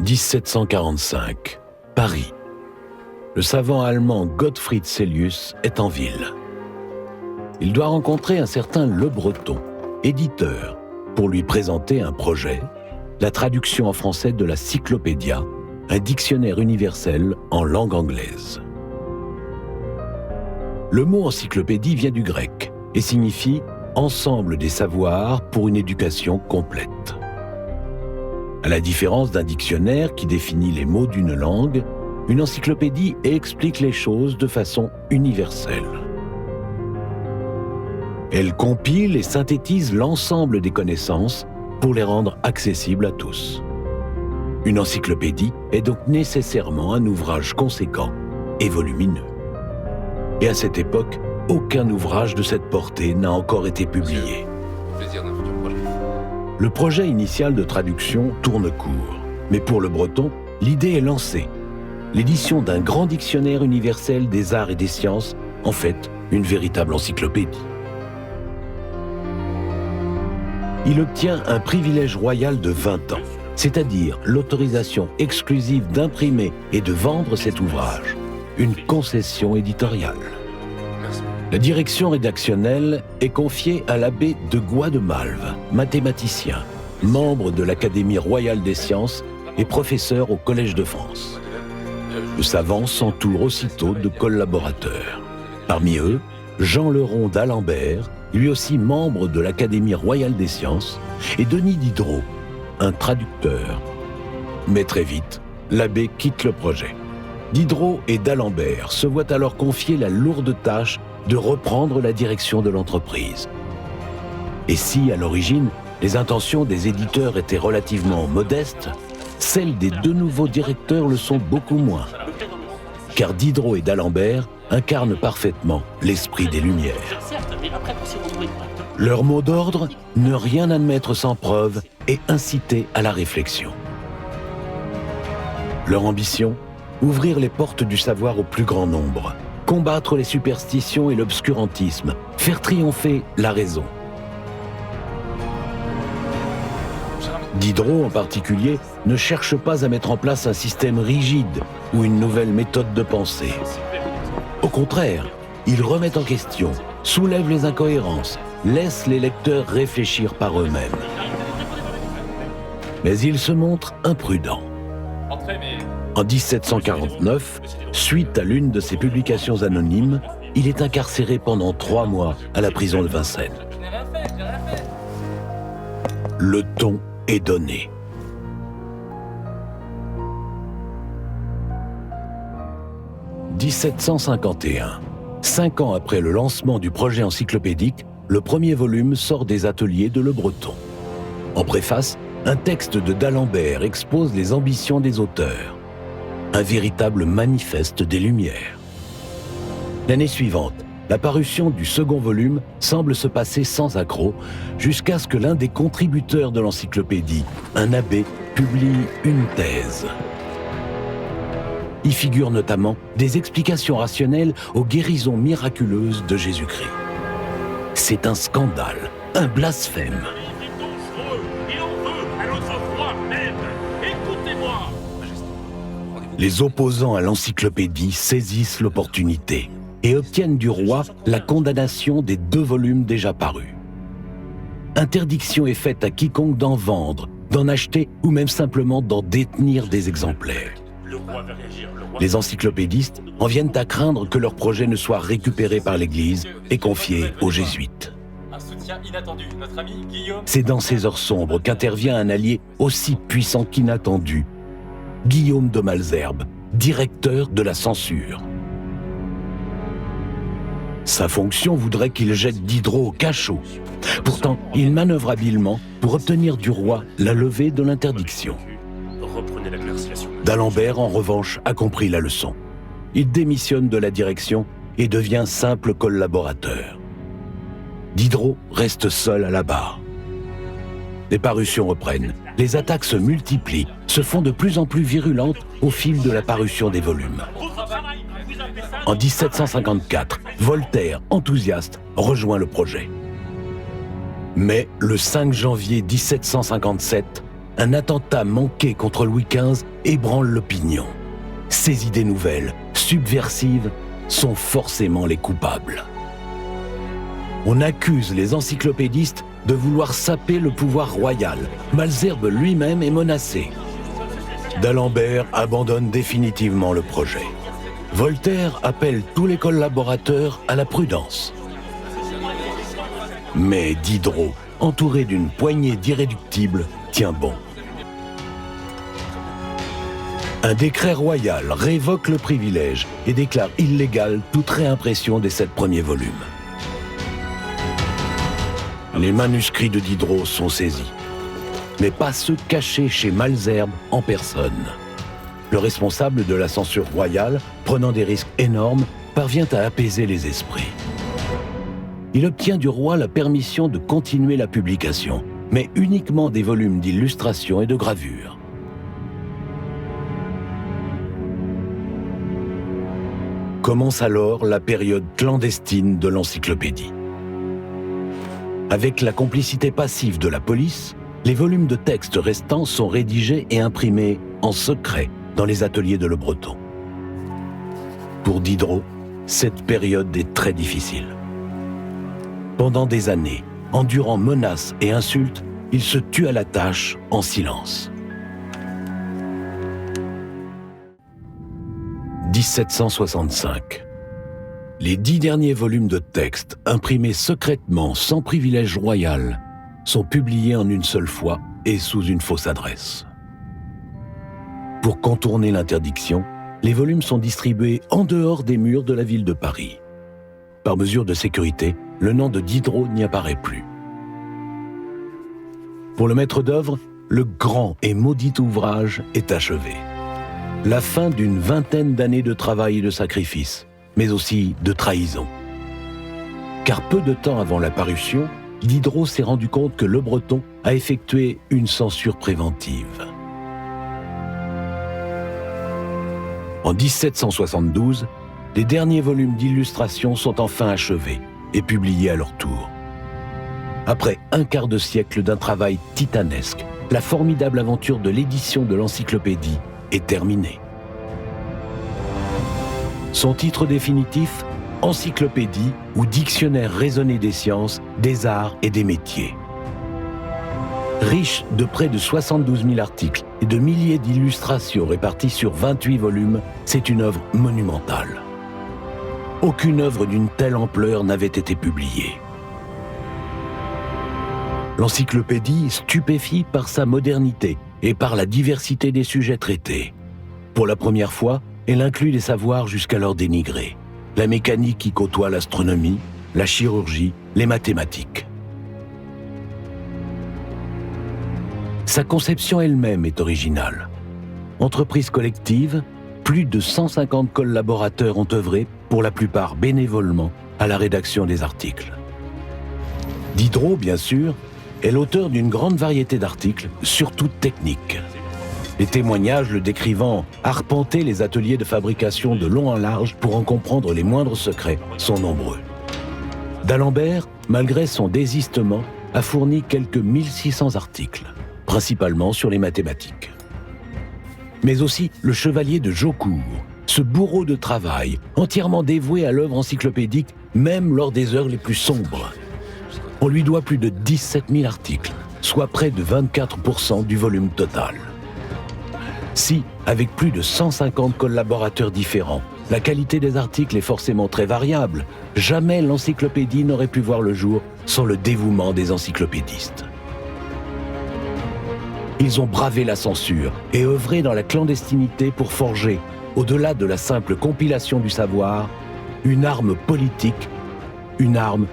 1745, Paris. Le savant allemand Gottfried Celius est en ville. Il doit rencontrer un certain Le Breton, éditeur, pour lui présenter un projet, la traduction en français de la Cyclopédia, un dictionnaire universel en langue anglaise. Le mot encyclopédie vient du grec et signifie « ensemble des savoirs pour une éducation complète ». À la différence d'un dictionnaire qui définit les mots d'une langue, une encyclopédie explique les choses de façon universelle. Elle compile et synthétise l'ensemble des connaissances pour les rendre accessibles à tous. Une encyclopédie est donc nécessairement un ouvrage conséquent et volumineux. Et à cette époque, aucun ouvrage de cette portée n'a encore été publié. Le projet initial de traduction tourne court, mais pour Le Breton, l'idée est lancée. L'édition d'un grand dictionnaire universel des arts et des sciences, en fait, une véritable encyclopédie. Il obtient un privilège royal de 20 ans, c'est-à-dire l'autorisation exclusive d'imprimer et de vendre cet ouvrage, une concession éditoriale. La direction rédactionnelle est confiée à l'abbé de Goy de Malves, mathématicien, membre de l'Académie royale des sciences et professeur au Collège de France. Le savant s'entoure aussitôt de collaborateurs. Parmi eux, Jean Leron d'Alembert, lui aussi membre de l'Académie royale des sciences, et Denis Diderot, un traducteur. Mais très vite, l'abbé quitte le projet. Diderot et d'Alembert se voient alors confier la lourde tâche de reprendre la direction de l'entreprise. Et si, à l'origine, les intentions des éditeurs étaient relativement modestes, celles des deux nouveaux directeurs le sont beaucoup moins. Car Diderot et d'Alembert incarnent parfaitement l'esprit des Lumières. Leur mot d'ordre, ne rien admettre sans preuve et inciter à la réflexion. Leur ambition, ouvrir les portes du savoir au plus grand nombre, combattre les superstitions et l'obscurantisme, faire triompher la raison. Diderot, en particulier, ne cherche pas à mettre en place un système rigide ou une nouvelle méthode de pensée. Au contraire, il remet en question, soulève les incohérences, laisse les lecteurs réfléchir par eux-mêmes. Mais il se montre imprudent. En 1749, suite à l'une de ses publications anonymes, il est incarcéré pendant 3 mois à la prison de Vincennes. Le ton est donné. « 1751. 5 ans après le lancement du projet encyclopédique, le premier volume sort des ateliers de Le Breton. En préface, un texte de d'Alembert expose les ambitions des auteurs. Un véritable manifeste des Lumières. L'année suivante, la parution du second volume semble se passer sans accroc, jusqu'à ce que l'un des contributeurs de l'encyclopédie, un abbé, publie une thèse. Y figurent notamment des explications rationnelles aux guérisons miraculeuses de Jésus-Christ. C'est un scandale, un blasphème. Les opposants à l'encyclopédie saisissent l'opportunité et obtiennent du roi la condamnation des 2 volumes déjà parus. Interdiction est faite à quiconque d'en vendre, d'en acheter ou même simplement d'en détenir des exemplaires. Les encyclopédistes en viennent à craindre que leur projet ne soit récupéré par l'Église et confié aux jésuites. C'est dans ces heures sombres qu'intervient un allié aussi puissant qu'inattendu, Guillaume de Malesherbes, directeur de la censure. Sa fonction voudrait qu'il jette Diderot au cachot. Pourtant, il manœuvre habilement pour obtenir du roi la levée de l'interdiction. D'Alembert, en revanche, a compris la leçon. Il démissionne de la direction et devient simple collaborateur. Diderot reste seul à la barre. Les parutions reprennent, les attaques se multiplient, se font de plus en plus virulentes au fil de la parution des volumes. En 1754, Voltaire, enthousiaste, rejoint le projet. Mais le 5 janvier 1757, un attentat manqué contre Louis XV ébranle l'opinion. Ces idées nouvelles, subversives, sont forcément les coupables. On accuse les encyclopédistes de vouloir saper le pouvoir royal. Malesherbes lui-même est menacé. D'Alembert abandonne définitivement le projet. Voltaire appelle tous les collaborateurs à la prudence. Mais Diderot, entouré d'une poignée d'irréductibles, tient bon. Un décret royal révoque le privilège et déclare illégale toute réimpression des 7 premiers volumes. Les manuscrits de Diderot sont saisis, mais pas ceux cachés chez Malesherbes en personne. Le responsable de la censure royale, prenant des risques énormes, parvient à apaiser les esprits. Il obtient du roi la permission de continuer la publication, mais uniquement des volumes d'illustrations et de gravures. Commence alors la période clandestine de l'encyclopédie. Avec la complicité passive de la police, les volumes de textes restants sont rédigés et imprimés en secret dans les ateliers de Le Breton. Pour Diderot, cette période est très difficile. Pendant des années, endurant menaces et insultes, il se tue à la tâche en silence. 1765. Les 10 derniers volumes de textes, imprimés secrètement sans privilège royal, sont publiés en une seule fois et sous une fausse adresse. Pour contourner l'interdiction, les volumes sont distribués en dehors des murs de la ville de Paris. Par mesure de sécurité, le nom de Diderot n'y apparaît plus. Pour le maître d'œuvre, le grand et maudit ouvrage est achevé. La fin d'une vingtaine d'années de travail et de sacrifice, mais aussi de trahison. Car peu de temps avant la parution, Diderot s'est rendu compte que Le Breton a effectué une censure préventive. En 1772, les derniers volumes d'illustrations sont enfin achevés et publiés à leur tour. Après un quart de siècle d'un travail titanesque, la formidable aventure de l'édition de l'encyclopédie est terminée. Son titre définitif, Encyclopédie ou Dictionnaire raisonné des sciences, des arts et des métiers. Riche de près de 72 000 articles et de milliers d'illustrations réparties sur 28 volumes, c'est une œuvre monumentale. Aucune œuvre d'une telle ampleur n'avait été publiée. L'encyclopédie stupéfie par sa modernité et par la diversité des sujets traités. Pour la première fois, elle inclut des savoirs jusqu'alors dénigrés. La mécanique qui côtoie l'astronomie, la chirurgie, les mathématiques. Sa conception elle-même est originale. Entreprise collective, plus de 150 collaborateurs ont œuvré, pour la plupart bénévolement, à la rédaction des articles. Diderot, bien sûr, est l'auteur d'une grande variété d'articles, surtout techniques. Les témoignages le décrivant arpenter les ateliers de fabrication de long en large pour en comprendre les moindres secrets sont nombreux. D'Alembert, malgré son désistement, a fourni quelques 1600 articles, principalement sur les mathématiques. Mais aussi le chevalier de Jaucourt, ce bourreau de travail, entièrement dévoué à l'œuvre encyclopédique, même lors des heures les plus sombres. On lui doit plus de 17 000 articles, soit près de 24% du volume total. Si, avec plus de 150 collaborateurs différents, la qualité des articles est forcément très variable, jamais l'encyclopédie n'aurait pu voir le jour sans le dévouement des encyclopédistes. Ils ont bravé la censure et œuvré dans la clandestinité pour forger, au-delà de la simple compilation du savoir, une arme politique, une arme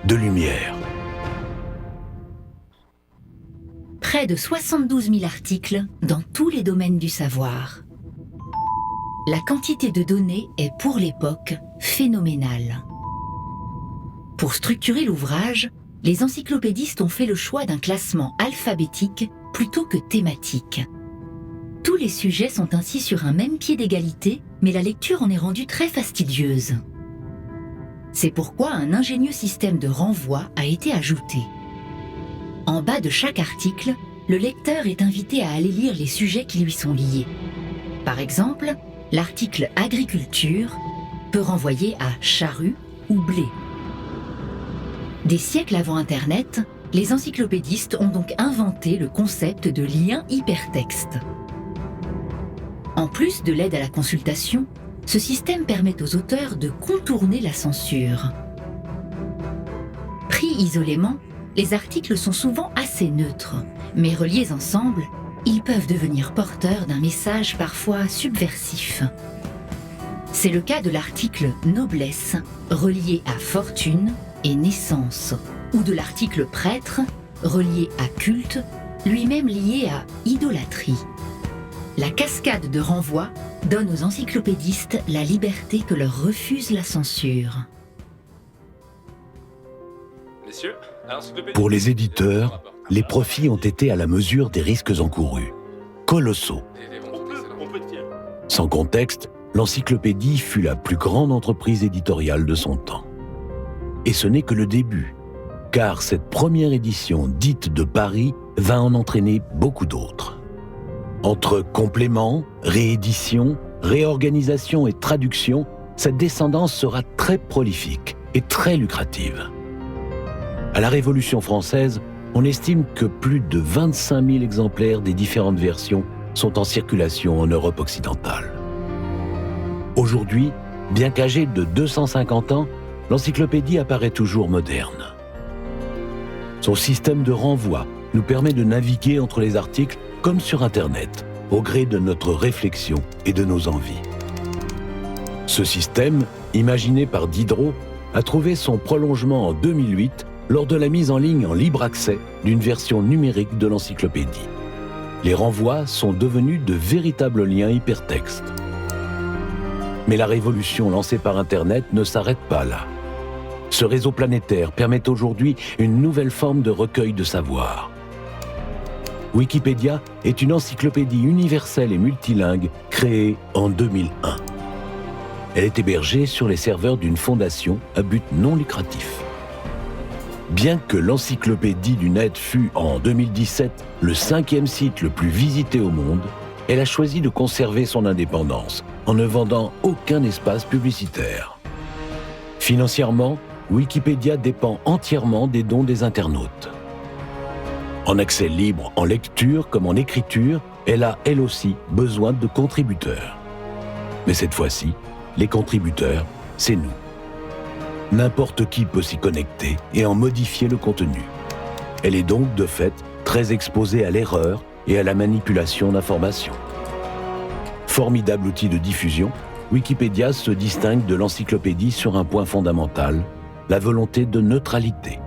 de lumière. Près de 72 000 articles dans tous les domaines du savoir. La quantité de données est pour l'époque phénoménale. Pour structurer l'ouvrage, les encyclopédistes ont fait le choix d'un classement alphabétique plutôt que thématique. Tous les sujets sont ainsi sur un même pied d'égalité, mais la lecture en est rendue très fastidieuse. C'est pourquoi un ingénieux système de renvoi a été ajouté. En bas de chaque article, le lecteur est invité à aller lire les sujets qui lui sont liés. Par exemple, l'article « Agriculture » peut renvoyer à « charrue » ou « blé ». Des siècles avant Internet, les encyclopédistes ont donc inventé le concept de lien hypertexte. En plus de l'aide à la consultation, ce système permet aux auteurs de contourner la censure. Pris isolément, les articles sont souvent assez neutres, mais reliés ensemble, ils peuvent devenir porteurs d'un message parfois subversif. C'est le cas de l'article « Noblesse » relié à « Fortune » et « Naissance », ou de l'article « Prêtre » relié à « Culte », lui-même lié à « Idolâtrie ». La cascade de renvois donne aux encyclopédistes la liberté que leur refuse la censure. Pour les éditeurs, les profits ont été à la mesure des risques encourus. Colossaux. Sans contexte, l'encyclopédie fut la plus grande entreprise éditoriale de son temps. Et ce n'est que le début, car cette première édition dite de Paris va en entraîner beaucoup d'autres. Entre compléments, rééditions, réorganisation et traduction, cette descendance sera très prolifique et très lucrative. À la Révolution française, on estime que plus de 25 000 exemplaires des différentes versions sont en circulation en Europe occidentale. Aujourd'hui, bien qu'âgée de 250 ans, l'encyclopédie apparaît toujours moderne. Son système de renvoi nous permet de naviguer entre les articles comme sur Internet, au gré de notre réflexion et de nos envies. Ce système, imaginé par Diderot, a trouvé son prolongement en 2008 lors de la mise en ligne en libre accès d'une version numérique de l'encyclopédie. Les renvois sont devenus de véritables liens hypertextes. Mais la révolution lancée par Internet ne s'arrête pas là. Ce réseau planétaire permet aujourd'hui une nouvelle forme de recueil de savoir. Wikipédia est une encyclopédie universelle et multilingue créée en 2001. Elle est hébergée sur les serveurs d'une fondation à but non lucratif. Bien que l'encyclopédie du net fût en 2017 le 5e site le plus visité au monde, elle a choisi de conserver son indépendance en ne vendant aucun espace publicitaire. Financièrement, Wikipédia dépend entièrement des dons des internautes. En accès libre en lecture comme en écriture, elle a elle aussi besoin de contributeurs. Mais cette fois-ci, les contributeurs, c'est nous. N'importe qui peut s'y connecter et en modifier le contenu. Elle est donc, de fait, très exposée à l'erreur et à la manipulation d'informations. Formidable outil de diffusion, Wikipédia se distingue de l'encyclopédie sur un point fondamental, la volonté de neutralité.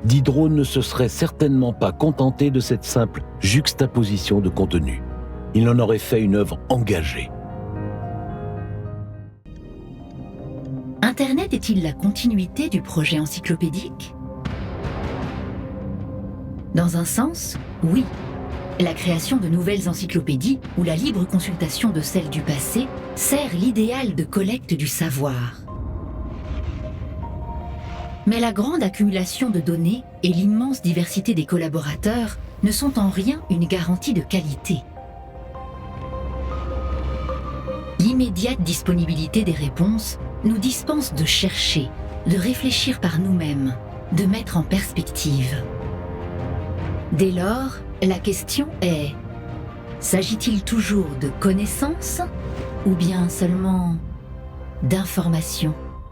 Diderot ne se serait certainement pas contenté de cette simple juxtaposition de contenu. Il en aurait fait une œuvre engagée. Internet est-il la continuité du projet encyclopédique ? Dans un sens, oui. La création de nouvelles encyclopédies ou la libre consultation de celles du passé sert l'idéal de collecte du savoir. Mais la grande accumulation de données et l'immense diversité des collaborateurs ne sont en rien une garantie de qualité. L'immédiate disponibilité des réponses nous dispense de chercher, de réfléchir par nous-mêmes, de mettre en perspective. Dès lors, la question est, s'agit-il toujours de connaissances ou bien seulement d'informations ?